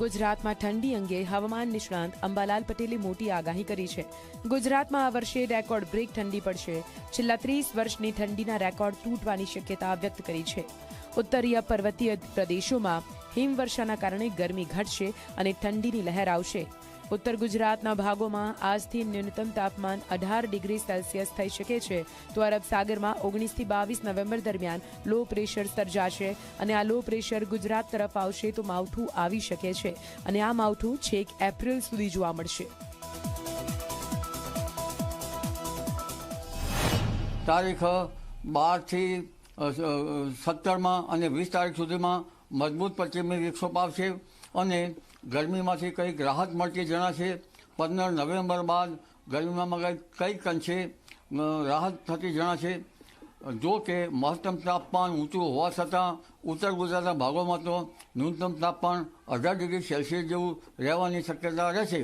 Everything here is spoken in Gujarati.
ગુજરાતમાં ઠંડી અંગે હવામાન નિષ્ણાંત અંબાલાલ પટેલે મોટી આગાહી કરી છે. ગુજરાતમાં આ વર્ષે રેકોર્ડ બ્રેક ઠંડી પડશે. છેલ્લા 30 વર્ષની ઠંડીના રેકોર્ડ તૂટવાની શક્યતા વ્યક્ત કરી છે. ઉત્તરીય પર્વતીય પ્રદેશોમાં હિમવર્ષાના કારણે ગરમી ઘટશે અને ઠંડીની લહેર આવશે. ઉત્તર ગુજરાતના ભાગોમાં આજથી ન્યૂનતમ તાપમાન 18 ડિગ્રી સેલ્સિયસ થઈ શકે છે, તો અરબ સાગરમાં 19 થી 22 નવેમ્બર દરમિયાન લો પ્રેશર સર્જાશે અને આ લો પ્રેશર ગુજરાત તરફ આવશે તો માવઠું આવી શકે છે અને આ માવઠું છેક એપ્રિલ સુધી જોવા મળશે. તારીખ 12 થી 17 અને 20 તારીખ સુધીમાં મજબૂત પશ્ચિમી વિક્ષોભ આવશે અને ગરમીમાંથી કંઈક રાહત મળતી જણાશે. 15 નવેમ્બર બાદ ગરમીમાં કંઈક અંશે રાહત થતી જણાશે. જો કે મહત્તમ તાપમાન ઊંચું હોવા છતાં ઉત્તર ગુજરાતના ભાગોમાં તો ન્યૂનતમ તાપમાન 18 ડિગ્રી સેલ્સિયસ જેવું રહેવાની શક્યતા રહેશે.